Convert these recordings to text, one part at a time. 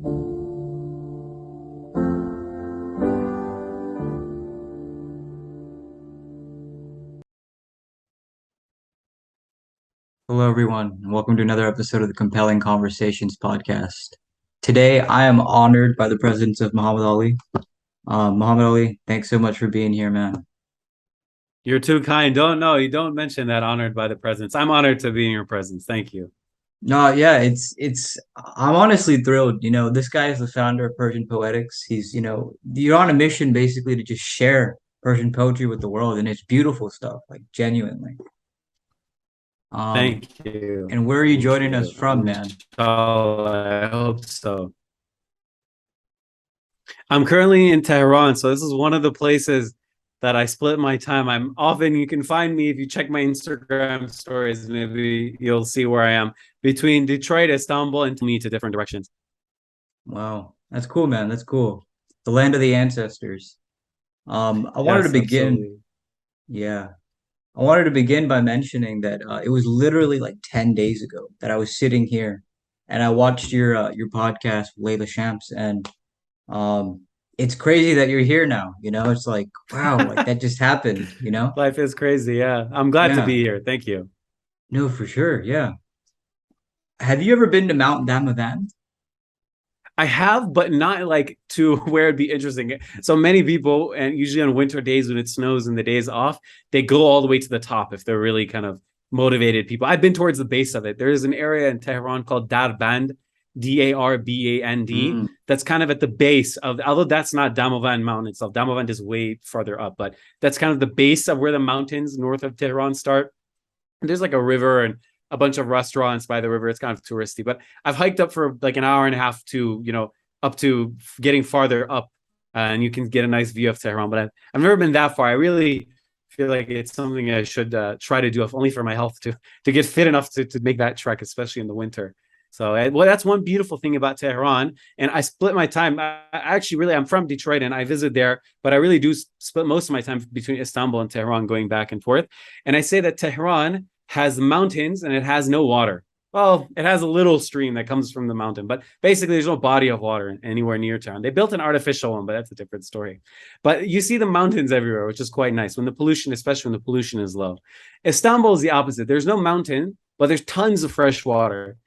Hello, everyone, and welcome to another episode of the Compelling Conversations podcast. Today, I am honored by the presence of Muhammad Ali. Muhammad Ali, thanks so much for being here, man. You're too kind. Don't know. You don't mention that honored by the presence. I'm honored to be in your presence. Thank you. No, yeah, it's. I'm honestly thrilled. This guy is the founder of Persian Poetics. You're on a mission basically to just share Persian poetry with the world, and it's beautiful stuff, like genuinely. Um, Thank you. and where are you Thank joining us you. from, man? Inshallah, I hope so. I'm currently in Tehran, so this is one of the places that I split my time. I'm often, you can find me if you check my Instagram stories, maybe you'll see where I am between Detroit, Istanbul, and me to different directions. Wow, that's cool, man. That's cool. The land of the ancestors. I wanted to Yes, begin. absolutely. Yeah. I wanted to begin by mentioning that it was literally like 10 days ago that I was sitting here and I watched your podcast with Layla Shams, and um it's crazy that you're here now, It's like, wow, like that just happened. Life is crazy. Yeah. I'm glad to Yeah. be here. Thank you. No, for sure. Yeah. Have you ever been to Mount Damavand? I have, but not like to where it'd be interesting. So many people, and usually on winter days when it snows and the days off, they go all the way to the top if they're really kind of motivated people. I've been towards the base of it. There is an area in Tehran called Darband, Darband. Mm. That's kind of at the base of, although that's not Damavand mountain itself. Damavand is way farther up, but that's kind of the base of where the mountains north of Tehran start. And there's like a river and a bunch of restaurants by the river. It's kind of touristy, but I've hiked up for like an hour and a half to, up to getting farther up, and you can get a nice view of Tehran. But I've never been that far. I really feel like it's something I should try to do, if only for my health, to get fit enough to make that trek, especially in the winter. So, well, that's one beautiful thing about Tehran. And I split my time. I'm from Detroit and I visit there, but I really do split most of my time between Istanbul and Tehran, going back and forth. And I say that Tehran has mountains and it has no water. Well, it has a little stream that comes from the mountain, but basically there's no body of water anywhere near town. They built an artificial one, but that's a different story. But you see the mountains everywhere, which is quite nice when the pollution, especially when the pollution is low. Istanbul is the opposite. There's no mountain, but there's tons of fresh water.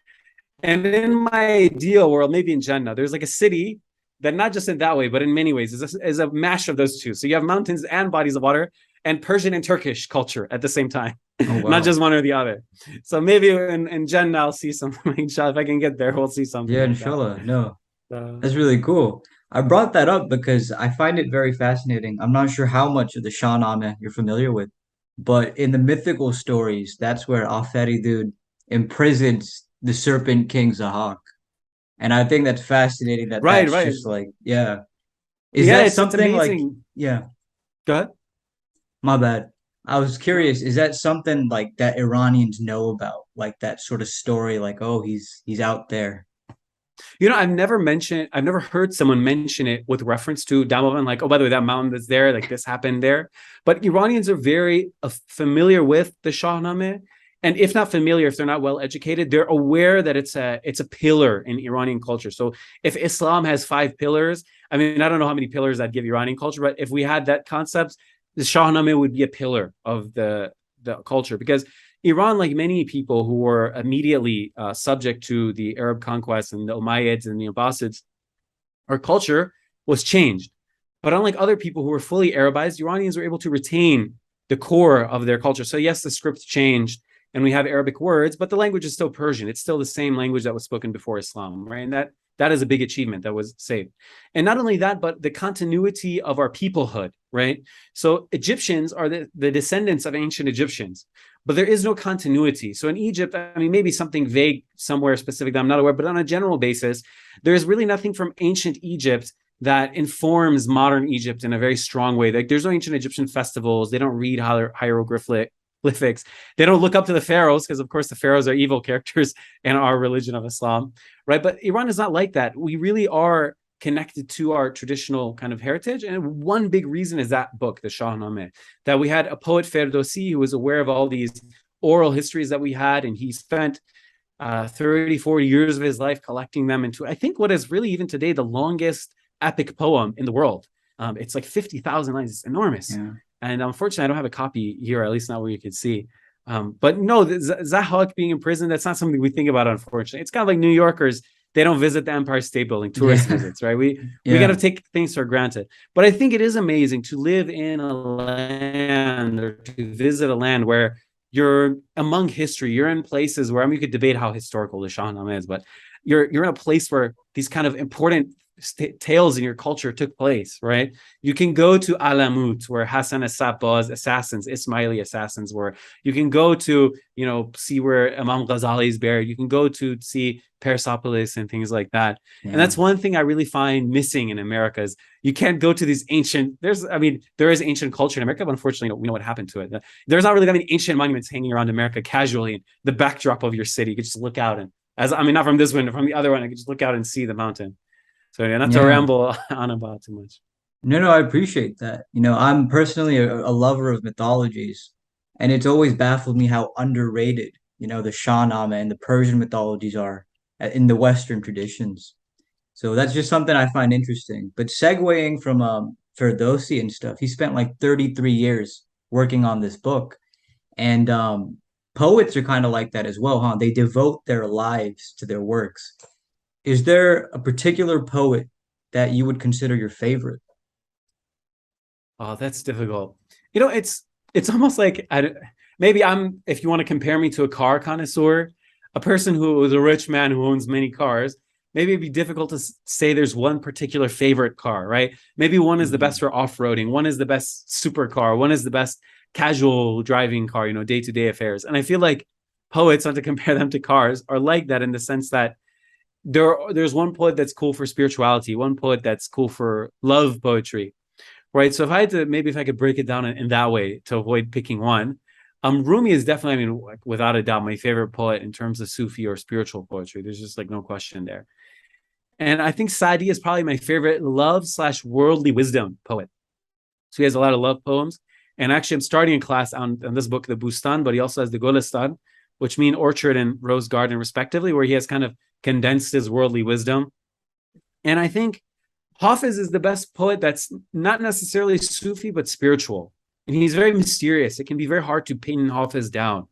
And in my ideal world, maybe in Jannah, there's like a city that not just in that way, but in many ways is a mash of those two. So you have mountains and bodies of water and Persian and Turkish culture at the same time, Oh, not wow. just one or the other. So maybe in Jannah, I'll see something. Inshallah, if I can get there, we'll see something Yeah, like that. inshallah. No, So, that's really cool. I brought that up because I find it very fascinating. I'm not sure how much of the Shahnameh you're familiar with, but in the mythical stories, that's where Aferi dude imprisons the Serpent King Zahak. And I think that's fascinating that right, that's right. just like, yeah. Is Yeah, that it's something like, amazing. yeah, Go ahead. my bad. I was curious, is that something like that Iranians know about, like that sort of story, like, oh, he's out there. I've never heard someone mention it with reference to Damavand, like, oh, by the way, that mountain that's there, like this happened there. But Iranians are very familiar with the Shahnameh. And if not familiar, if they're not well educated, they're aware that it's a pillar in Iranian culture. So if Islam has 5 pillars, I mean, I don't know how many pillars I'd give Iranian culture, but if we had that concept, the Shahnameh would be a pillar of the culture, because Iran, like many people who were immediately subject to the Arab conquest and the Umayyads and the Abbasids, our culture was changed. But unlike other people who were fully Arabized, Iranians were able to retain the core of their culture. So yes, the script changed and we have Arabic words, but the language is still Persian. It's still the same language that was spoken before Islam, right? And that is a big achievement that was saved. And not only that, but the continuity of our peoplehood, right? So Egyptians are the descendants of ancient Egyptians, but there is no continuity. So in Egypt, I mean, maybe something vague somewhere specific that I'm not aware, but on a general basis, there is really nothing from ancient Egypt that informs modern Egypt in a very strong way. Like there's no ancient Egyptian festivals. They don't read hieroglyphics. They don't look up to the pharaohs, because of course the pharaohs are evil characters in our religion of Islam, right? But Iran is not like that. We really are connected to our traditional kind of heritage. And one big reason is that book, the Shahnameh, that we had a poet, Ferdowsi, who was aware of all these oral histories that we had. And he spent 30, 40 years of his life collecting them into, I think, what is really even today the longest epic poem in the world. It's like 50,000 lines. It's enormous. Yeah. And unfortunately, I don't have a copy here, at least not where you could see. But no, Zahak being in prison, that's not something we think about, unfortunately. It's kind of like New Yorkers. They don't visit the Empire State Building, tourist Yeah. visits, right? We got to Yeah. take things for granted. But I think it is amazing to live in a land or to visit a land where you're among history. You're in places where, I mean, you could debate how historical the Shahnameh is, but you're in a place where these kind of important tales in your culture took place, right? You can go to Alamut, where Hassan as-Sabbah's assassins, Ismaili assassins were. You can go to, see where Imam Ghazali is buried. You can go to see Persepolis and things like that. And Yeah. that's one thing I really find missing in America is you can't go to these ancient, there is ancient culture in America, but unfortunately, we know what happened to it. There's not really that many ancient monuments hanging around America casually in the backdrop of your city. You could just look out and, not from this window, from the other one, I could just look out and see the mountain. So yeah, not to Yeah. ramble on about too much. No, no, I appreciate that. I'm personally a lover of mythologies, and it's always baffled me how underrated, the Shahnameh and the Persian mythologies are in the Western traditions. So that's just something I find interesting. But segueing from Ferdowsi and stuff, he spent like 33 years working on this book. And poets are kind of like that as well, huh? They devote their lives to their works. Is there a particular poet that you would consider your favorite? Oh, that's difficult. It's almost like maybe I'm, if you want to compare me to a car connoisseur, a person who is a rich man who owns many cars, maybe it'd be difficult to say there's one particular favorite car, right? Maybe one is the best Mhm. for off-roading, one is the best supercar, one is the best casual driving car, day-to-day affairs. And I feel like poets, not to compare them to cars, are like that in the sense that there's one poet that's cool for spirituality, one poet that's cool for love poetry, right? So if I could break it down in that way to avoid picking one, Rumi is definitely, without a doubt, my favorite poet in terms of Sufi or spiritual poetry. There's just like no question there. And I think Sadi is probably my favorite love/worldly wisdom poet. So he has a lot of love poems. And actually, I'm starting a class on this book, the Bustan, but he also has the Golistan, which mean orchard and rose garden, respectively, where he has kind of condensed his worldly wisdom. And I think Hafiz is the best poet that's not necessarily Sufi, but spiritual. And he's very mysterious. It can be very hard to pin Hafiz down.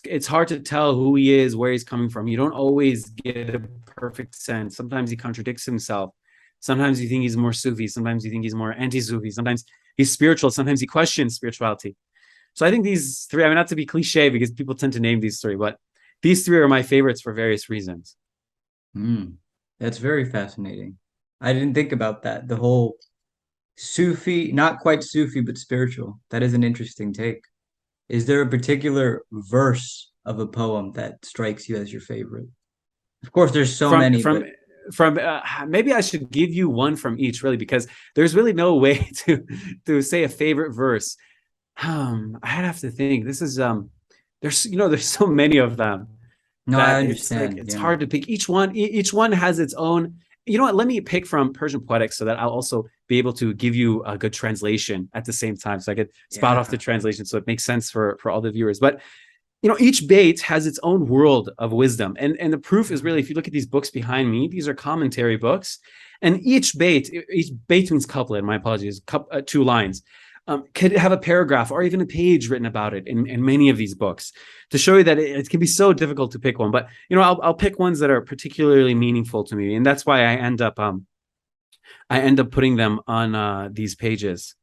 It's hard to tell who he is, where he's coming from. You don't always get a perfect sense. Sometimes he contradicts himself. Sometimes you think he's more Sufi. Sometimes you think he's more anti-Sufi. Sometimes he's spiritual. Sometimes he questions spirituality. So I think these three, not to be cliche because people tend to name these three, but these three are my favorites for various reasons. That's very fascinating. I didn't think about that. The whole Sufi, not quite Sufi, but spiritual. That is an interesting take. Is there a particular verse of a poem that strikes you as your favorite? Of course, there's so From many, from but from maybe I should give you one from each, really, because there's really no way to say a favorite verse. I'd have to think. This is there's so many of them no, I that it's like understand. it's Yeah. hard to pick. Each one has its own. You know what? Let me pick from Persian Poetics so that I'll also be able to give you a good translation at the same time, so I could spout off the Yeah. translation so it makes sense for all the viewers. But each bait has its own world of wisdom, and the proof is really, if you look at these books behind me, these are commentary books, and each bait means couplet. My apologies, two lines. Could have a paragraph or even a page written about it in many of these books to show you that it can be so difficult to pick one. But I'll pick ones that are particularly meaningful to me, and that's why I end up putting them on these pages.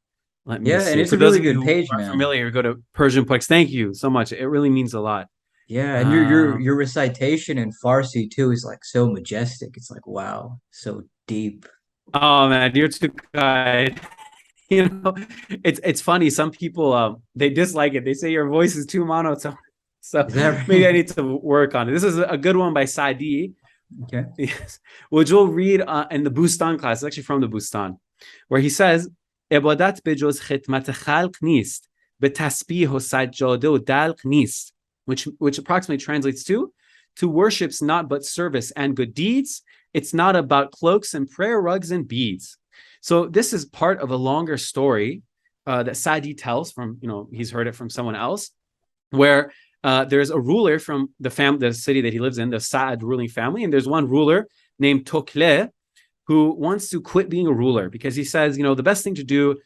Let me Yeah, and see. it's For a those really of you good who page, are man. familiar, go to Persian Poetics. Thank you so much. It really means a lot. Yeah, and your Um, recitation in Farsi too is like so majestic. It's like wow, so deep. oh man, you're too kind. You know, it's funny. Some people they dislike it. They say your voice is too monotone. So Is that maybe I right? need to work on it. This is a good one by Saadi. Okay. Yes. Which we'll read in the Bustan class. It's actually from the Bustan, where he says, "Ibadat bejos khidmat khalq nist, betasbih o sajjade o dalq nist," which approximately translates to worship's not but service and good deeds. It's not about cloaks and prayer rugs and beads. So this is part of a longer story that Saadi tells from, he's heard it from someone else, where there's a ruler from the city that he lives in, the Sa'ad ruling family, and there's one ruler named Tokle who wants to quit being a ruler because he says, the best thing to do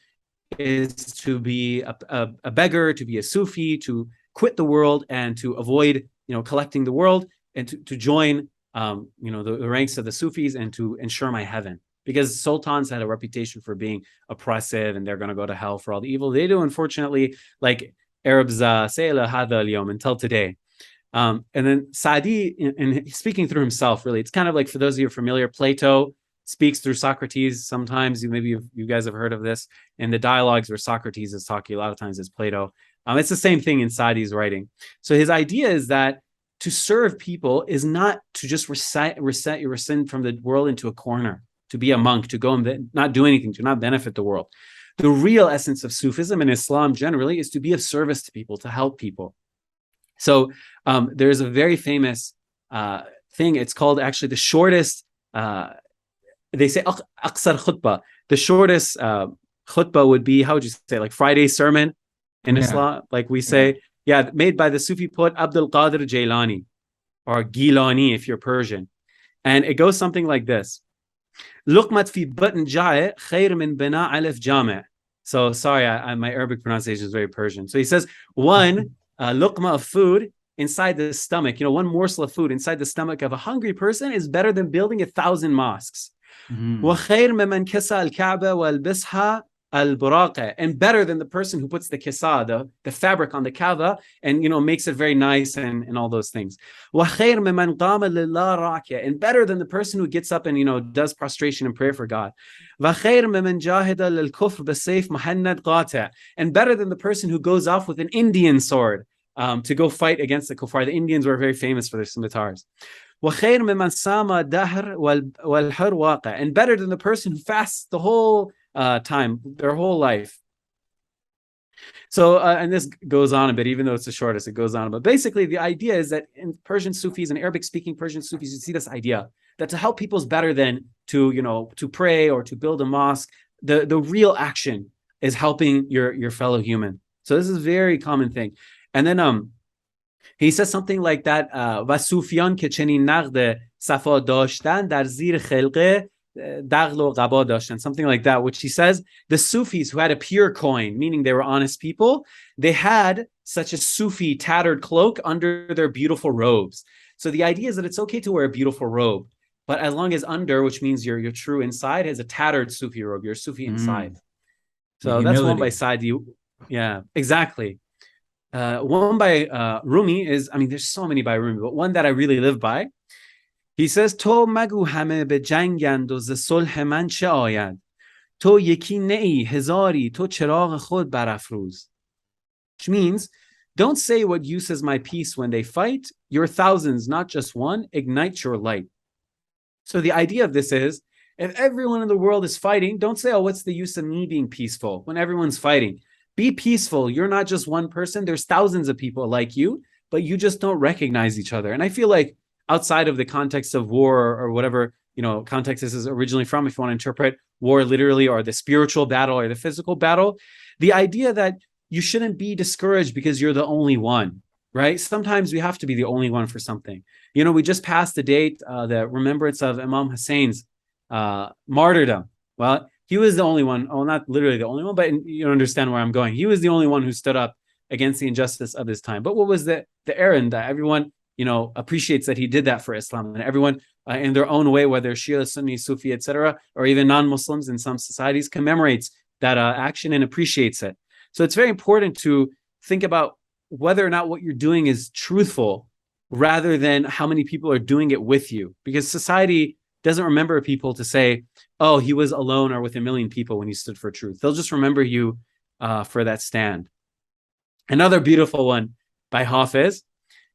is to be a beggar, to be a Sufi, to quit the world and to avoid, collecting the world, and to join, the ranks of the Sufis and to ensure my heaven. Because sultans had a reputation for being oppressive and they're going to go to hell for all the evil they do. Unfortunately, like Arabs say until today. And then Sa'di, in speaking through himself, really, it's kind of like, for those of you who are familiar, Plato speaks through Socrates. Sometimes you guys have heard of this in the dialogues where Socrates is talking. A lot of times it's Plato. It's the same thing in Sa'di's writing. So his idea is that to serve people is not to just reset your sin from the world into a corner, to be a monk, to go and not do anything, to not benefit the world. The real essence of Sufism and Islam generally is to be of service to people, to help people. So there's a very famous thing. It's called actually the shortest, they say Aqsar Khutbah. The shortest khutbah would be, how would you say, like Friday sermon in Islam? Like we say, made by the Sufi poet Abdul Qadir Jailani, or Gilani if you're Persian. And it goes something like this. Luqmat fi batn ja'i khair min bina alif jami'. So sorry, my Arabic pronunciation is very Persian. So he says, one luqma of food inside the stomach, one morsel of food inside the stomach of a hungry person is better than building 1,000 mosques. وَخَيْرْ مِمَنْ كَسَى الْكَعْبَ وَالْبِسْهَا الْبُرَاقَ, and better than the person who puts the kisa, the fabric on the Kaaba, and makes it very nice and all those things. وَخَيْرْ مِمَنْ قَامَ لِلَّهِ رَاكِعًا, and better than the person who gets up and does prostration and prayer for God. وَخَيْرْ مِمَنْ جَاهَدَ لِلْكُفْرِ بِالسَّيْفِ مُحَنَّدْ قَاطِعًا, and better than the person who goes off with an Indian sword to go fight against the kuffar. The Indians were very famous for their scimitars. وَخَيْرْ مِمَنْ سَامَ دَهْرْ وَالْحُرْ وَاقِعًا, and better than the person who fasts the whole time, their whole life. So, and this goes on a bit, even though it's the shortest, it goes on. But basically, the idea is that in Persian Sufis and Arabic-speaking Persian Sufis, you see this idea that to help people is better than to pray or to build a mosque. The real action is helping your fellow human. So this is a very common thing. And then he says something like that, وَسُوفِيان که چنین نقد صفا داشتن در زیر خلقه دغل و قبا داشتن, something like that, which he says the Sufis who had a pure coin, meaning they were honest people, they had such a Sufi tattered cloak under their beautiful robes. So the idea is that it's okay to wear a beautiful robe, but as long as under, which means your true inside, has a tattered Sufi robe, you're Sufi inside. So that's one by Sa'di. Yeah, exactly. One by Rumi is, there's so many by Rumi, but one that I really live by. He says, تو مگو همه به جنگند و ز صلح من چه آید تو یکی نئی هزاری تو چراغ خود برافروز. Which means, don't say what use is my peace when they fight, your thousands, not just one, ignite your light. So the idea of this is, if everyone in the world is fighting, don't say, oh, what's the use of me being peaceful when everyone's fighting? Be peaceful. You're not just one person. There's thousands of people like you, but you just don't recognize each other. And I feel like outside of the context of war or whatever, context this is originally from, if you want to interpret war literally, or the spiritual battle or the physical battle, the idea that you shouldn't be discouraged because you're the only one, right? Sometimes we have to be the only one for something. We just passed the date, the remembrance of Imam Husayn's martyrdom. Well, he was the only one, not literally the only one, but you understand where I'm going. He was the only one who stood up against the injustice of his time. But what was the errand that everyone, appreciates that he did that for Islam, and everyone in their own way, whether Shia, Sunni, Sufi, etc., or even non-Muslims in some societies, commemorates that action and appreciates it. So it's very important to think about whether or not what you're doing is truthful, rather than how many people are doing it with you, because society doesn't remember people to say, oh, he was alone or with a million people when he stood for truth. They'll just remember you for that stand. Another beautiful one by Hafiz.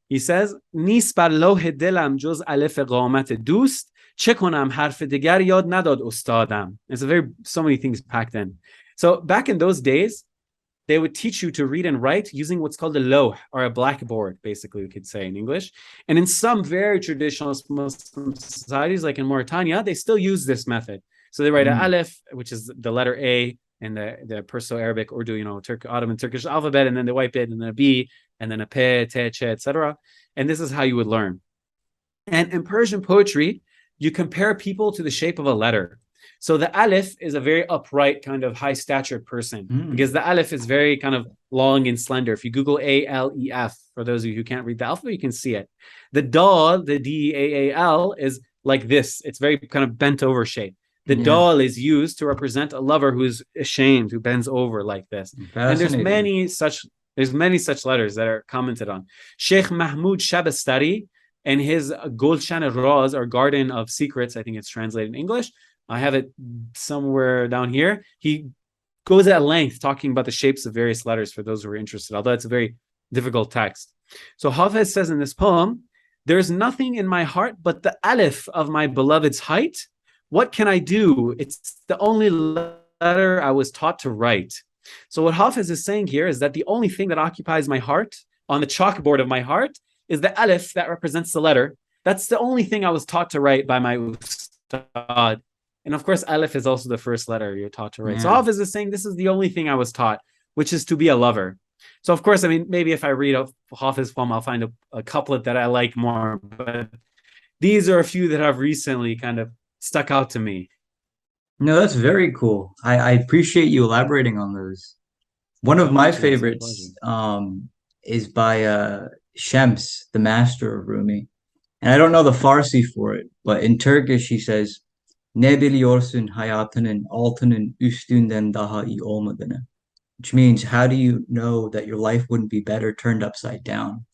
He says, نیست بر لوح دلم جز الف قامت دوست چه کنم حرف دیگر یاد نداد استادم. There's so many things packed in. So back in those days, they would teach you to read and write using what's called a loh, or a blackboard, basically we could say in English. And in some very traditional Muslim societies, like in Mauritania, they still use this method. So they write an alif, which is the letter A, and the Perso-Arabic, Urdu, Ottoman Turkish alphabet, and then the white bit, and then a B, and then a pe, te, che, etc. And this is how you would learn. And in Persian poetry, you compare people to the shape of a letter. So the Alif is a very upright, kind of high statured person, because the Alif is very kind of long and slender. If you Google ALEF, for those of you who can't read the alphabet, you can see it. The Dal, the DAAL, is like this. It's very kind of bent over shape. The Dal is used to represent a lover who's ashamed, who bends over like this. And there's many such letters that are commented on. Sheikh Mahmoud Shabastari, and his Gulshan al-Raz, or Garden of Secrets, I think it's translated in English. I have it somewhere down here. He goes at length talking about the shapes of various letters for those who are interested, although it's a very difficult text. So Hafez says in this poem, "There's nothing in my heart but the Alif of my beloved's height. What can I do? It's the only letter I was taught to write." So what Hafez is saying here is that the only thing that occupies my heart, on the chalkboard of my heart, is the Alif that represents the letter. That's the only thing I was taught to write by my Ustad. And of course, Alif is also the first letter you're taught to write. So Hafiz is saying, this is the only thing I was taught, which is to be a lover. So of course, I mean, maybe if I read a Hafiz poem, I'll find a couplet that I like more. But these are a few that have recently kind of stuck out to me. No, that's very cool. I appreciate you elaborating on those. One of my favorites is by Shams, the master of Rumi. And I don't know the Farsi for it, but in Turkish he says, "Ne biliyorsun hayatının altının üstünden daha iyi olmadığını," which means, how do you know that your life wouldn't be better turned upside down?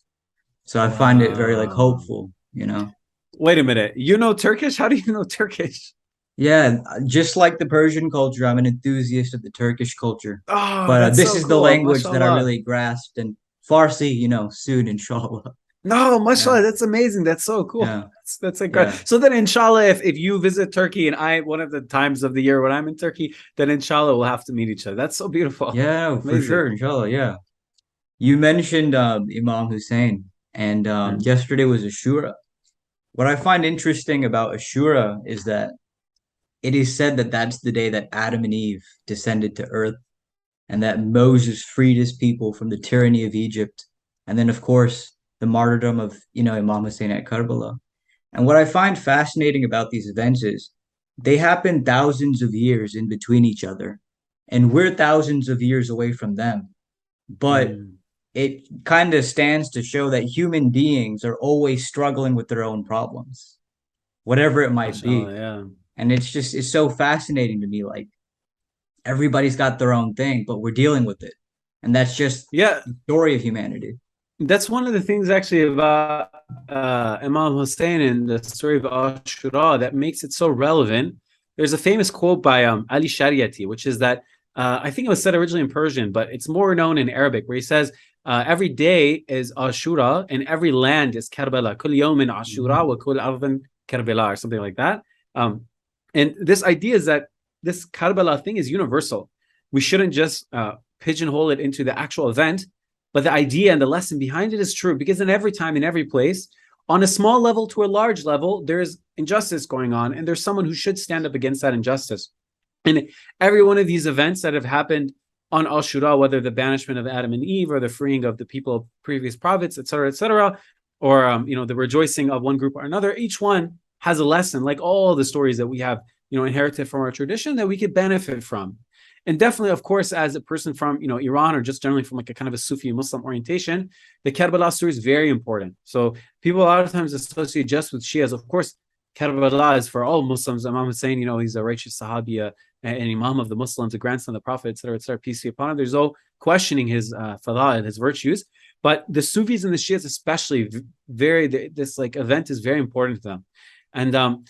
So I find it very like hopeful, you know. Wait a minute. You know Turkish? How do you know Turkish? Yeah, just like the Persian culture, I'm an enthusiast of the Turkish culture. Oh, But that's this so is the cool. language that I Mashallah. really grasped, and Farsi, soon, inshallah. No, mashallah, Yeah, that's amazing. That's so cool. yeah, That's incredible. yeah. So then, inshallah, if you visit Turkey and one of the times of the year when I'm in Turkey, then inshallah we'll have to meet each other. That's so beautiful. Yeah, for Amazing. sure, inshallah, yeah. You mentioned Imam Husayn, and yesterday was Ashura. What I find interesting about Ashura is that it is said that that's the day that Adam and Eve descended to earth, and that Moses freed his people from the tyranny of Egypt. And then, of course, the martyrdom of, Imam Husayn at Karbala. And what I find fascinating about these events is they happen thousands of years in between each other, and we're thousands of years away from them. But Mm, it kind of stands to show that human beings are always struggling with their own problems, whatever it might mashallah, be. yeah. And it's so fascinating to me. Like, everybody's got their own thing, but we're dealing with it. And that's just Yeah, the story of humanity. that's one of the things actually about Imam Hussein and the story of Ashura that makes it so relevant. There's a famous quote by Ali Shariati, which is that I think it was said originally in Persian, but it's more known in Arabic, where he says, every day is Ashura and every land is Karbala. Kul yawmin Ashura wa kul ardhin Karbala, or something like that. And this idea is that this Karbala thing is universal. We shouldn't just pigeonhole it into the actual event, but the idea and the lesson behind it is true, because in every time, in every place, on a small level to a large level, there's injustice going on, and there's someone who should stand up against that injustice. And every one of these events that have happened on Ashura, whether the banishment of Adam and Eve or the freeing of the people of previous prophets, etc., or the rejoicing of one group or another, each one has a lesson, like all the stories that we have, inherited from our tradition that we could benefit from. And definitely, of course, as a person from Iran, or just generally from like a kind of a Sufi Muslim orientation, the Karbala story is very important. So people a lot of times associate just with Shias. Of course, Karbala is for all Muslims. Imam Husayn, he's a righteous Sahabi, an Imam of the Muslims, a grandson of the Prophet, etc., peace be upon him. There's no questioning his fada'il, his virtues. But the Sufis and the Shias, especially, this like event is very important to them. And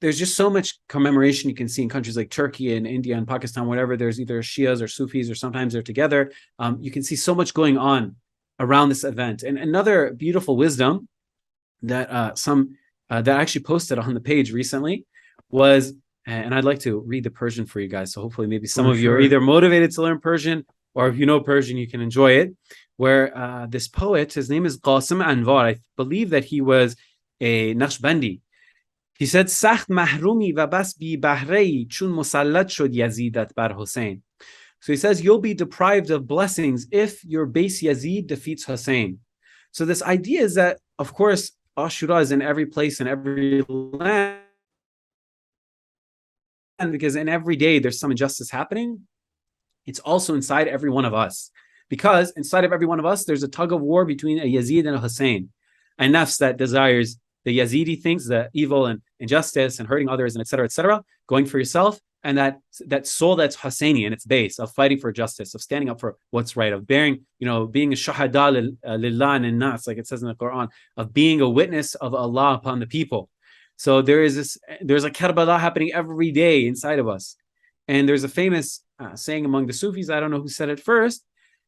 there's just so much commemoration you can see in countries like Turkey and India and Pakistan, whatever. There's either Shias or Sufis, or sometimes they're together. You can see so much going on around this event. And another beautiful wisdom that that I actually posted on the page recently was, and I'd like to read the Persian for you guys. So hopefully maybe some of you are either motivated to learn Persian, or if you know Persian, you can enjoy it. Where this poet, his name is Qasim Anvar. I believe that he was a Naqshbandi. He said, "Sakht mahrumi va bas bi bahrai chun musallat shod Yazidat bar Hussein." So he says, you'll be deprived of blessings if your base Yazid defeats Hussein. So this idea is that, of course, Ashura is in every place, in every land, because in every day there's some injustice happening. It's also inside every one of us. Because inside of every one of us, there's a tug of war between a Yazid and a Hussein. A nafs that desires the Yazidi things, the evil and injustice and hurting others and et cetera, going for yourself. And that soul that's Husseini in its base of fighting for justice, of standing up for what's right, of bearing, being a shahada lillah and nas, like it says in the Quran, of being a witness of Allah upon the people. So there's a Karbala happening every day inside of us. And there's a famous saying among the Sufis, I don't know who said it first.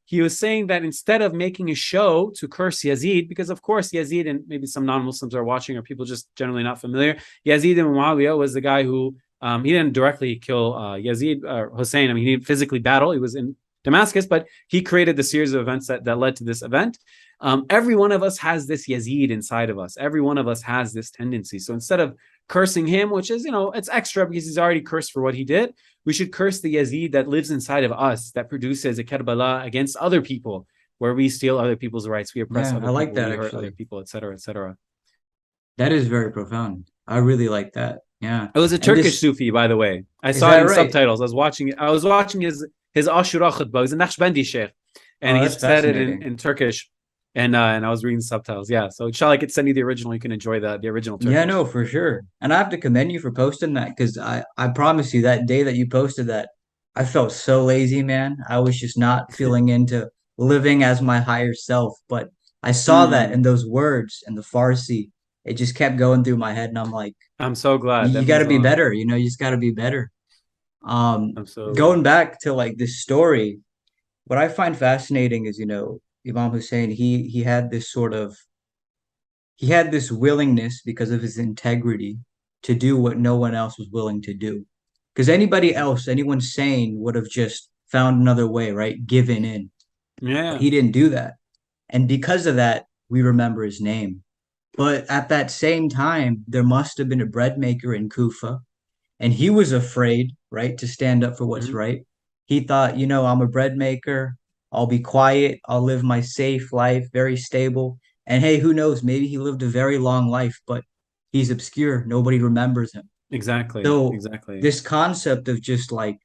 He was saying that instead of making a show to curse Yazid, because of course Yazid, and maybe some non-Muslims are watching or people just generally not familiar, Yazid ibn Muawiyah was the guy who, he didn't directly kill Yazid or Hussein. I mean, he didn't physically battle. He was in Damascus, but he created the series of events that led to this event. Every one of us has this Yazid inside of us. Every one of us has this tendency. So instead of cursing him, which is, it's extra because he's already cursed for what he did, we should curse the Yazid that lives inside of us, that produces a Karbala against other people, where we steal other people's rights, we oppress other I like people, that we hurt actually. other people, etc., etc. That is very profound. I really like that. Yeah. It was a And Turkish this, Sufi, by the way. I is saw it that in right? subtitles. I was watching his Ashura khutbah. It was a Naqshbandi sheikh, and Oh, he that's said it fascinating. in Turkish, and I was reading subtitles. Yeah, so inshallah, I could send you the original. You can enjoy the original Yeah, Turkish. no, for sure. And I have to commend you for posting that because I promise you that day that you posted that, I felt so lazy, man. I was just not feeling into living as my higher self. But I saw that Mm, in those words and the Farsi, it just kept going through my head. And I'm like, I'm so glad. you That got to means a be lot. better. You just got to be better. Absolutely. Going back to like this story, what I find fascinating is, Imam Hussein, he had this willingness because of his integrity to do what no one else was willing to do. Because anybody else, anyone sane would have just found another way, right? Given in. But Yeah. he didn't do that. And because of that, we remember his name. But at that same time, there must have been a bread maker in Kufa, and he was afraid, right, to stand up for what's Mhm. right. He thought, I'm a bread maker. I'll be quiet. I'll live my safe life, very stable. And hey, who knows? Maybe he lived a very long life, but he's obscure. Nobody remembers him. Exactly. So, Exactly. this concept of just like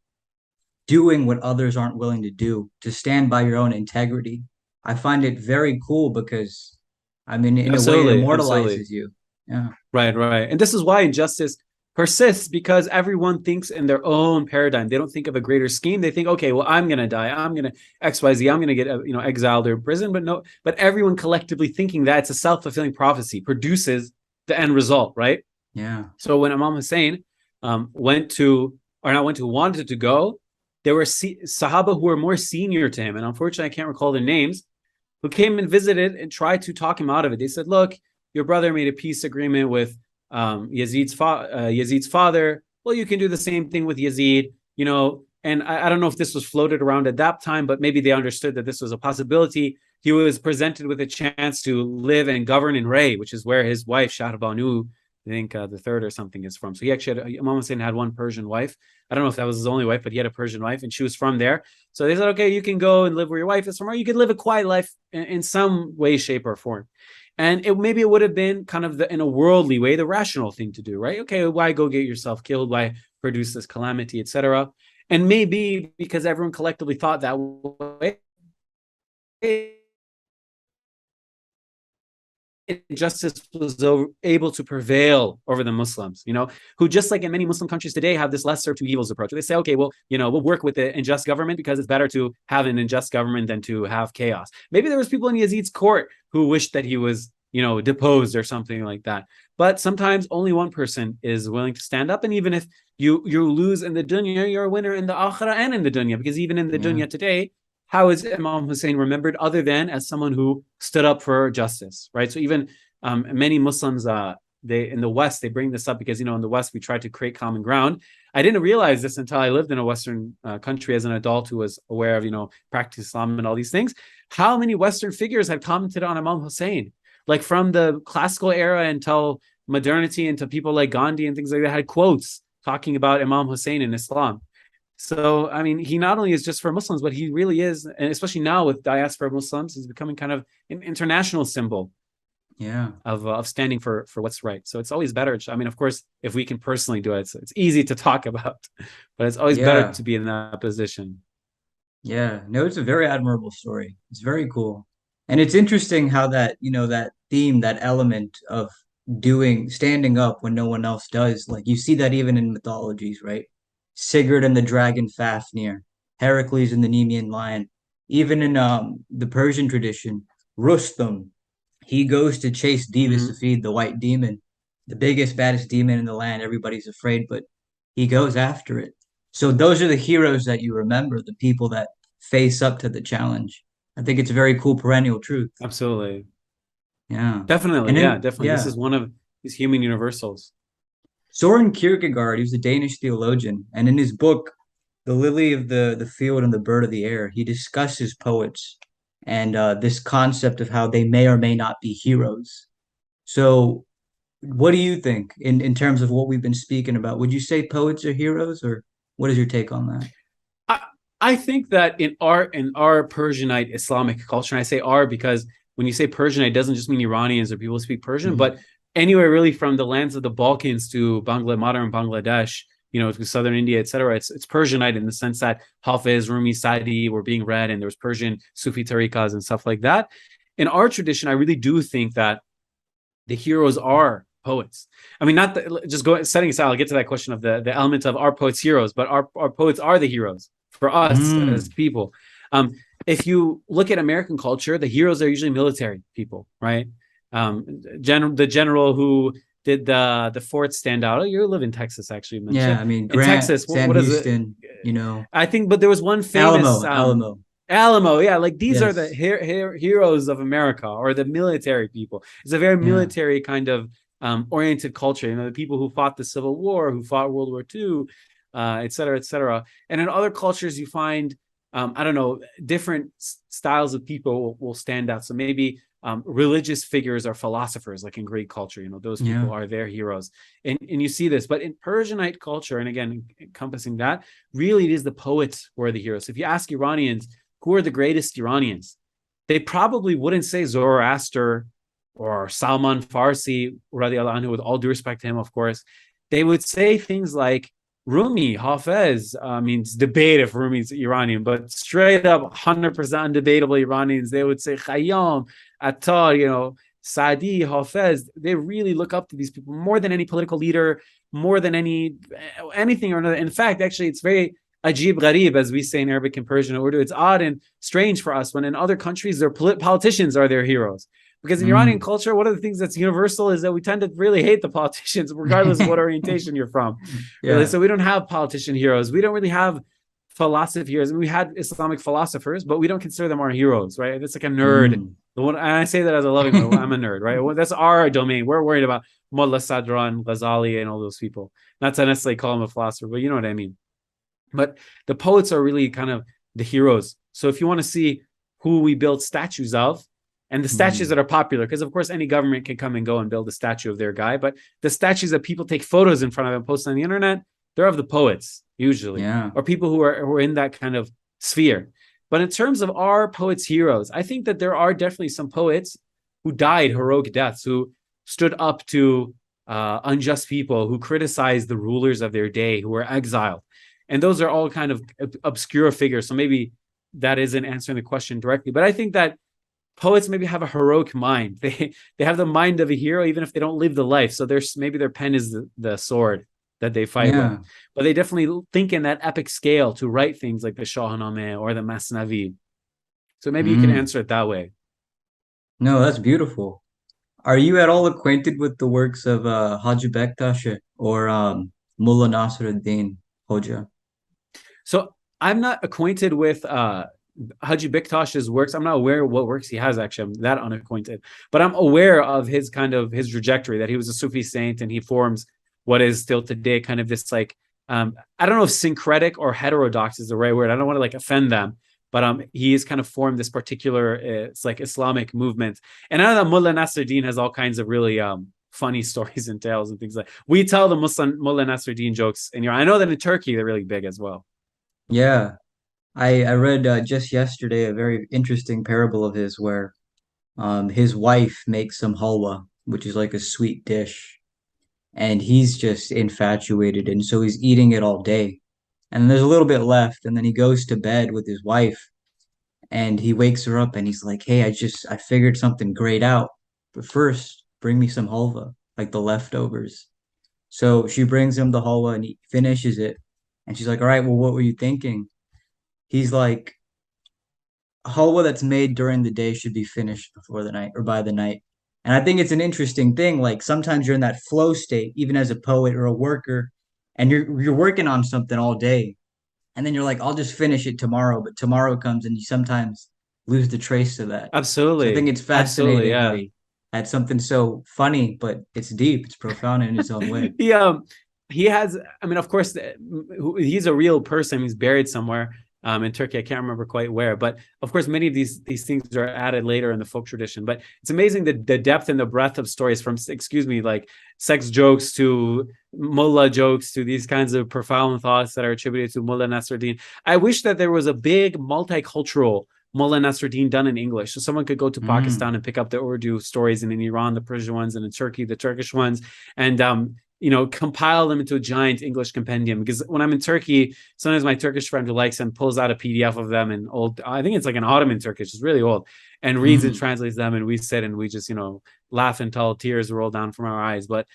doing what others aren't willing to do, to stand by your own integrity, I find it very cool because, I mean, in a way, it Absolutely. Absolutely. immortalizes you. Yeah. Right, right. And this is why injustice persists, because everyone thinks in their own paradigm. They don't think of a greater scheme. They think, okay, well, I'm going to die. I'm going to XYZ. I'm going to get, exiled or imprisoned. But no, but everyone collectively thinking that it's a self-fulfilling prophecy produces the end result, right? Yeah. So when Imam Hussein wanted to go, there were Sahaba who were more senior to him. And unfortunately, I can't recall their names, who came and visited and tried to talk him out of it. They said, look, your brother made a peace agreement with Yazid's father. Well, you can do the same thing with Yazid, And I don't know if this was floated around at that time, but maybe they understood that this was a possibility. He was presented with a chance to live and govern in Ray, which is where his wife, Shah Banu, I think the third or something is from. So he actually Imam Hussein had one Persian wife. I don't know if that was his only wife, but he had a Persian wife, and she was from there. So they said, okay, you can go and live where your wife is from, or you could live a quiet life in some way, shape, or form. And maybe it would have been kind of in a worldly way, the rational thing to do, right? Okay, why go get yourself killed? Why produce this calamity, etc.? And maybe because everyone collectively thought that way, justice was able to prevail over the Muslims, who just like in many Muslim countries today have this lesser of two evils approach. They say, okay, well, we'll work with the unjust government because it's better to have an unjust government than to have chaos. Maybe there was people in Yazid's court who wished that he was, deposed or something like that. But sometimes only one person is willing to stand up. And even if you lose in the dunya, you're a winner in the akhirah and in the dunya, because even in the Yeah. dunya today, how is Imam Hussein remembered other than as someone who stood up for justice, right? So even many Muslims, they in the West, they bring this up because, in the West, we try to create common ground. I didn't realize this until I lived in a Western country as an adult who was aware of, practice Islam and all these things. How many Western figures have commented on Imam Hussein? Like from the classical era until modernity, into people like Gandhi and things like that, had quotes talking about Imam Hussein in Islam. So, I mean, he not only is just for Muslims, but he really is, and especially now with diaspora Muslims, he's becoming kind of an international symbol Yeah. of standing for what's right. So it's always better. I mean, of course, if we can personally do it, it's easy to talk about, but it's always better Yeah. to be in that position. Yeah. No, it's a very admirable story. It's very cool. And it's interesting how that, that theme, that element of standing up when no one else does, like you see that even in mythologies, right? Sigurd and the dragon Fafnir, Heracles and the Nemean lion. Even in the Persian tradition, Rustum, he goes to chase Divas to Mm-hmm. feed the white demon, the biggest, baddest demon in the land. Everybody's afraid, but he goes after it. So those are the heroes that you remember, the people that face up to the challenge. I think it's a very cool perennial truth. Absolutely. Yeah. Definitely. And Yeah, then, definitely. This yeah, is one of these human universals. Soren Kierkegaard, he was a Danish theologian, and in his book, The Lily of the Field and the Bird of the Air, he discusses poets and this concept of how they may or may not be heroes. So, what do you think in terms of what we've been speaking about? Would you say poets are heroes, or what is your take on that? I, I think that in our Persianite Islamic culture, and I say our because when you say Persianite, it doesn't just mean Iranians or people who speak Persian, Hmm. but anywhere really from the lands of the Balkans to modern Bangladesh, to southern India, etc. It's Persianite in the sense that Hafiz, Rumi, Sadi were being read, and there was Persian Sufi tariqas and stuff like that. In our tradition, I really do think that the heroes are poets. I mean, not just go setting aside. I'll get to that question of the element of our poets heroes, but our poets are the heroes for us as Mm. people. Um, if you look at American culture, the heroes are usually military people, right? The general who did the fort stand out. Oh, you live in Texas, actually. You Yeah, mentioned I mean in Grant, Texas. Sam What is it? Houston, I think, but there was one famous Alamo. Alamo. Yeah, like these are the Yes. heroes of America or the military people. It's a very Yeah. military kind of oriented culture. The people who fought the Civil War, who fought World War II, et cetera, et cetera. And in other cultures, you find I don't know, different styles of people will stand out. So maybe religious figures or philosophers, like in Greek culture, those Yeah. people are their heroes. And you see this, but in Persianite culture, and again, encompassing that, really it is the poets who are the heroes. If you ask Iranians, who are the greatest Iranians, they probably wouldn't say Zoroaster or Salman Farsi, radiallahu anhu, with all due respect to him, of course. They would say things like Rumi, Hafez. I mean, it's debate if Rumi's Iranian, but straight up 100% undebatable Iranians. They would say Khayyam, Attar, Sadi, Hafez. They really look up to these people more than any political leader, more than anything or another. In fact, actually, it's very ajib gharib, as we say in Arabic and Persian or Urdu. It's odd and strange for us when in other countries, their politicians are their heroes. Because in Iranian Mm. culture, one of the things that's universal is that we tend to really hate the politicians, regardless of what orientation you're from. Really, Yeah. so we don't have politician heroes. We don't really have philosophy heroes. I mean, we had Islamic philosophers, but we don't consider them our heroes, right? It's like a nerd. Mm. The one, and I say that as a loving way. I'm a nerd, right? Well, that's our domain. We're worried about Mullah Sadran, Ghazali, and all those people. Not to necessarily call them a philosopher, but you know what I mean. But the poets are really kind of the heroes. So if you want to see who we build statues of, and the statues Mm. that are popular, because of course any government can come and go and build a statue of their guy, but the statues that people take photos in front of and post on the internet, they're of the poets usually, Yeah. or people who are in that kind of sphere. But in terms of our poets' heroes, I think that there are definitely some poets who died heroic deaths, who stood up to unjust people, who criticized the rulers of their day, who were exiled. And those are all kind of obscure figures. So maybe that isn't answering the question directly. But I think that poets maybe have a heroic mind. They have the mind of a hero, even if they don't live the life. So there's maybe their pen is the sword that they fight with. Yeah. But they definitely think in that epic scale to write things like the Shahnameh or the Masnavi. So maybe you can Mm. answer it that way. No, that's beautiful. Are you at all acquainted with the works of Hajj Bektash or Mullah Nasruddin Hoja? So I'm not acquainted with Haji Biktash's works. I'm not aware of what works he has, actually. I'm that unacquainted. But I'm aware of his trajectory, that he was a Sufi saint and he forms what is still today kind of this like I don't know if syncretic or heterodox is the right word. I don't want to like offend them, but he has kind of formed this particular it's like Islamic movement. And I know that Mullah Nasruddin has all kinds of really funny stories and tales and things like we tell the Muslim Mullah Nasruddin jokes in Iran. I know that in Turkey they're really big as well. Yeah. I read just yesterday a very interesting parable of his where his wife makes some halwa, which is like a sweet dish, and he's just infatuated, and so he's eating it all day. And there's a little bit left, and then he goes to bed with his wife, and he wakes her up, and he's like, "Hey, I figured something great out, but first, bring me some halwa, like the leftovers." So she brings him the halwa, and he finishes it, and she's like, "All right, well, what were you thinking?" He's like, halwa that's made during the day should be finished before the night or by the night. And I think it's an interesting thing. Like sometimes you're in that flow state, even as a poet or a worker, and you're working on something all day, and then you're like, I'll just finish it tomorrow. But tomorrow comes, and you sometimes lose the trace of that. So I think Absolutely. it's Absolutely. fascinating how Yeah. he had something so funny, but it's deep, it's profound in its own way. he he has, I mean, of course, he's a real person. He's buried somewhere in Turkey. I can't remember quite where, but of course many of these things are added later in the folk tradition. But it's amazing the depth and the breadth of stories, from, excuse me, like sex jokes to mullah jokes to these kinds of profound thoughts that are attributed to Mullah Nasruddin. I wish that there was a big multicultural Mullah Nasruddin done in English. So someone could go to Mm, Pakistan and pick up the Urdu stories, and in Iran, the Persian ones, and in Turkey, the Turkish ones, and compile them into a giant English compendium. Because when I'm in Turkey, sometimes my Turkish friend who likes them pulls out a PDF of them in old, I think it's like an Ottoman Turkish, it's really old, and reads and mm, translates them. And we sit and we just, laugh until tears roll down from our eyes. But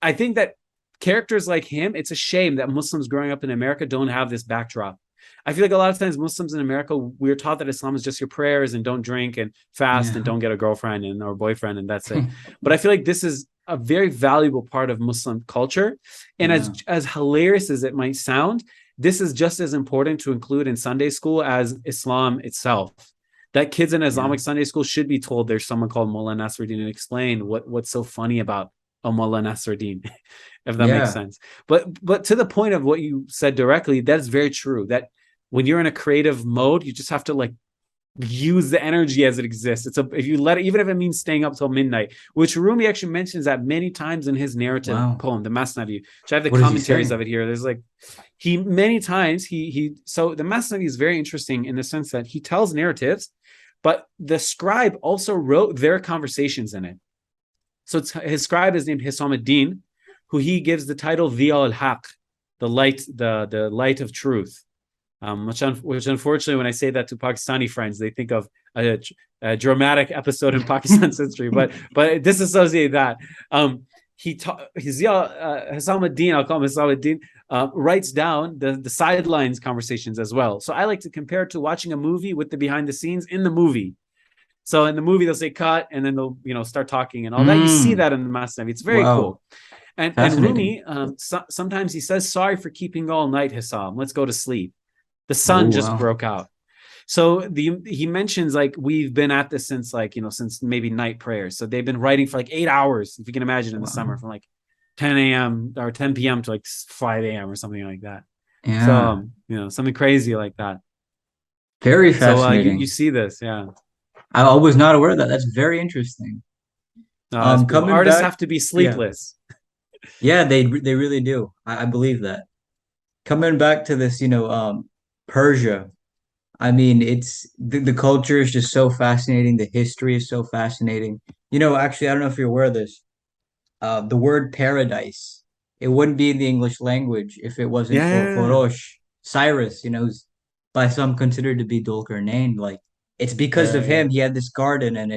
I think that characters like him, it's a shame that Muslims growing up in America don't have this backdrop. I feel like a lot of times Muslims in America, we're taught that Islam is just your prayers and don't drink and fast and yeah. don't get a girlfriend and or boyfriend and that's it. But I feel like this is a very valuable part of Muslim culture. And Yeah. as hilarious as it might sound, this is just as important to include in Sunday school as Islam itself. That kids in Yeah. Islamic Sunday school should be told there's someone called Mullah Nasruddin and explain what's so funny about a Mullah Nasruddin, if that makes Yeah. sense. But to the point of what you said directly, that's very true. That when you're in a creative mode, you just have to like use the energy as it exists. If you let it, even if it means staying up till midnight, which Rumi actually mentions that many times in his narrative Wow. poem, the Masnavi, which I have the What does he commentaries say? of it here. There's like he many times he so the Masnavi is very interesting in the sense that he tells narratives, but the scribe also wrote their conversations in it. So his scribe is named Hisam ad-Din, who he gives the title Dhiya al-Haq, the light of truth. Which unfortunately, when I say that to Pakistani friends, they think of a dramatic episode in Pakistan's history. But disassociate that. Hisam ad-Din, I'll call him Hisam ad-Din, writes down the sidelines conversations as well. So I like to compare it to watching a movie with the behind the scenes in the movie. So in the movie, they'll say cut, and then they'll start talking and all that. You see Mm. that in the Masnavi. It's very Wow. cool. And Fascinating. Rumi, sometimes he says, "Sorry for keeping all night, Hissam. Let's go to sleep. The Oh, sun just wow. broke out." So he mentions like we've been at this since like since maybe night prayers. So they've been writing for like 8 hours, if you can imagine, in the summer, Wow. from like 10 a.m. or 10 p.m. to like 5 a.m. or something like that. So Yeah. something crazy like that. Very So you fascinating. see this, yeah. I was not aware of that. That's very interesting. It's beautiful. Coming Artists back, have to be yeah. sleepless. Yeah, they really do. I believe that. Coming back to this, Persia. I mean, the culture is just so fascinating. The history is so fascinating. Actually, I don't know if you're aware of this. The word paradise, it wouldn't be in the English language if it wasn't for Yeah, Forosh, Cyrus, who's by some considered to be Dulkarnain. Like, it's because of yeah. him. He had this garden and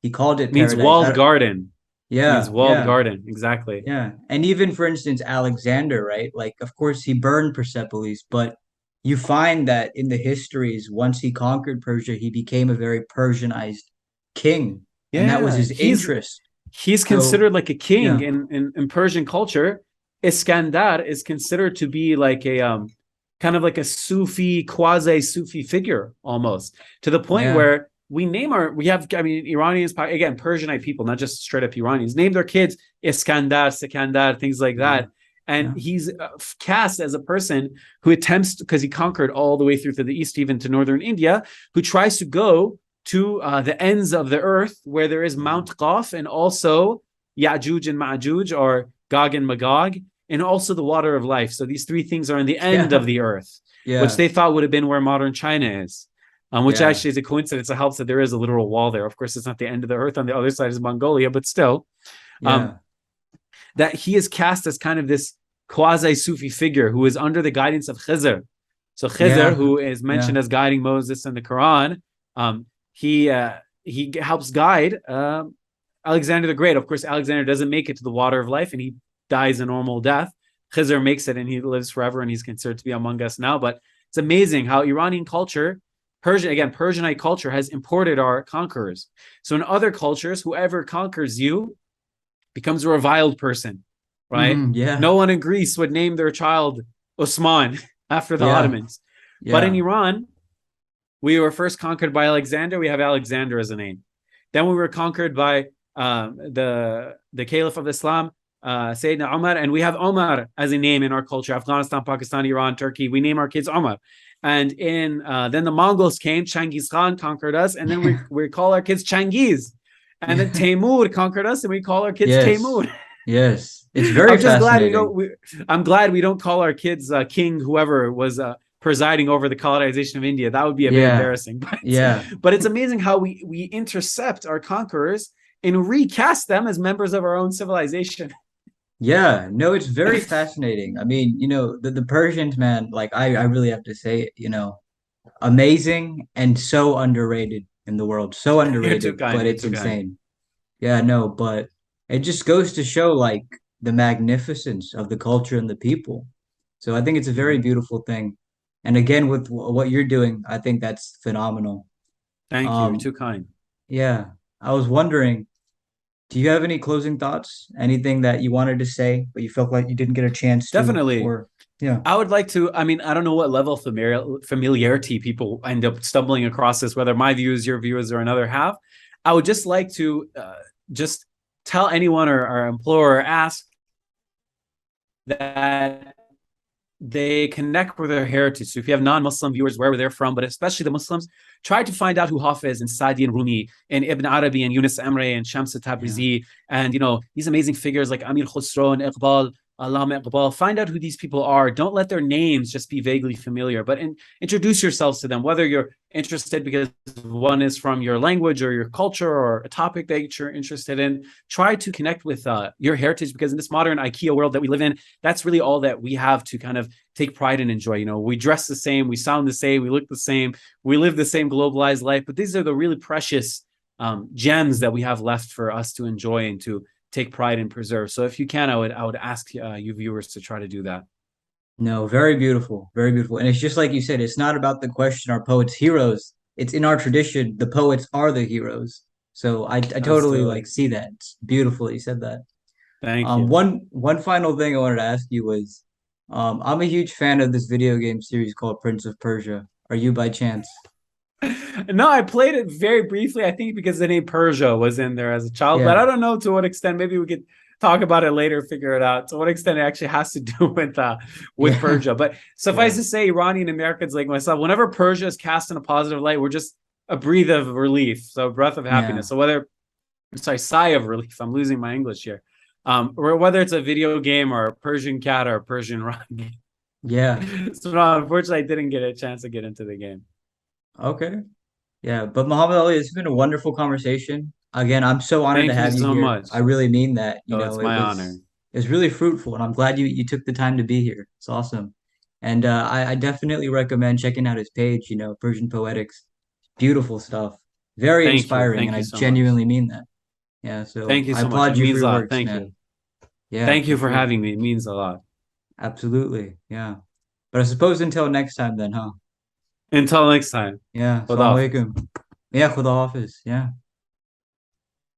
he called it Means paradise. walled garden. Means Yeah, walled yeah, garden. Exactly. yeah. And even for instance, Alexander, right? Like, of course, he burned Persepolis, but you find that in the histories, once he conquered Persia, he became a very Persianized king, and that was Yeah, his interest. he's So, considered like a king yeah, in Persian culture. Iskandar is considered to be like a kind of like a Sufi, quasi Sufi figure almost, to the point yeah. where we have, I mean, Iranians, again, Persianite people, not just straight up Iranians, name their kids Iskandar, Sikandar, things like Yeah. that. And Yeah. he's cast as a person who attempts, because he conquered all the way through to the east, even to northern India, who tries to go to the ends of the earth where there is Wow. Mount Qaf and also Ya'juj and Ma'juj, or Gog and Magog. and also the water of life. So these three things are in the end of Yeah. the earth, which Yeah. they thought would have been where modern China is. Which Yeah. actually is a coincidence. It helps that there is a literal wall there. Of course, it's not the end of the earth. On the other side is Mongolia, but still, um, Yeah. that he is cast as kind of this quasi Sufi figure who is under the guidance of Khizr. So Khizr, Yeah. who is mentioned Yeah. as guiding Moses in the Quran, he helps guide Alexander the Great. Of course, Alexander doesn't make it to the water of life, and he dies a normal death. Khizr makes it, and he lives forever, and he's considered to be among us now. But it's amazing how Iranian culture, Persianite culture, has imported our conquerors. So in other cultures, whoever conquers you becomes a reviled person, right? Yeah. No one in Greece would name their child Osman after the Yeah. Ottomans. But in Yeah. Iran, we were first conquered by Alexander. We have Alexander as a name. Then we were conquered by the Caliph of Islam, Sayyidina Omar, and we have Omar as a name in our culture. Afghanistan, Pakistan, Iran, Turkey. We name our kids Omar. And in then the Mongols came. Changiz Khan conquered us, and then we call our kids Changiz. And then Yeah. Taimur conquered us, and we call our kids Yes. Taimur. Yes. It's very I'm just glad we fascinating. don't. I'm glad we don't call our kids King whoever was presiding over the colonization of India. That would be a bit Yeah. embarrassing. Yeah. But it's amazing how we intercept our conquerors and recast them as members of our own civilization. Yeah. No, it's very fascinating. I mean, the Persians, man, like I really have to say it, amazing and so underrated in the world. So You're too underrated, kind. but You're it's too kind. insane. Yeah, no, but it just goes to show like the magnificence of the culture and the people. So I think it's a very Mm-hmm. beautiful thing. And again, with what you're doing, I think that's phenomenal. Thank you. You're Um, too kind. yeah, I was wondering, do you have any closing thoughts? Anything that you wanted to say, but you felt like you didn't get a chance to? Definitely. Or yeah, I would like to. I mean, I don't know what level of familiarity people end up stumbling across this, whether my views, your views, or another have. I would just like to just tell anyone or implore or ask that they connect with their heritage. So if you have non-Muslim viewers, wherever they're from, but especially the Muslims, try to find out who Hafiz and Sadi and Rumi and Ibn Arabi and Yunus Emre and Shams yeah, Tabrizi and these amazing figures like Amir Khusro and Iqbal, Allama Iqbal. Find out who these people are. Don't let their names just be vaguely familiar, but introduce yourselves to them, whether you're interested because one is from your language or your culture or a topic that you're interested in. Try to connect with your heritage, because in this modern IKEA world that we live in, that's really all that we have to kind of take pride and enjoy. We dress the same, we sound the same, we look the same, we live the same globalized life, but these are the really precious gems that we have left for us to enjoy and to take pride and preserve. So if you can, I would ask you viewers to try to do that. no, very beautiful, very beautiful. And it's just like you said, it's not about the question, are poets heroes? It's in our tradition, the poets are the heroes. So I totally like Absolutely. see that. It's beautiful that you said that. Thank you. One final thing I wanted to ask you was, I'm a huge fan of this video game series called Prince of Persia. Are you by chance? No, I played it very briefly. I think because the name Persia was in there as a child, but I Yeah, don't know to what extent. Maybe we could talk about it later, figure it out. To what extent it actually has to do with yeah, Persia. But suffice yeah, to say, Iranian Americans like myself, whenever Persia is cast in a positive light, we're just a breath of relief, so a breath of yeah, happiness. So whether, sorry, sigh of relief. I'm losing my English here. Or whether it's a video game or a Persian cat or a Persian rock game. yeah. So no, unfortunately, I didn't get a chance to get into the game. Okay. Yeah, but Muhammad Ali, it's been a wonderful conversation. Again, I'm so honored to Thank you have you so here. much. I really mean that. Oh, it's my honor. It was really fruitful, and I'm glad you took the time to be here. It's awesome. And I definitely recommend checking out his page, Persian Poetics. Beautiful stuff. Very Thank you. inspiring, and Thank I you so much. genuinely mean that. Yeah, so Thank you I so much. applaud It you for means a your lot. works, Thank man. you. Yeah, Thank for you for sure. having me. It means a lot. Absolutely. Yeah. But I suppose until next time then, huh? Until next time. Yeah. Assalamu Khuda alaikum. Yeah, khuda hafiz. Yeah.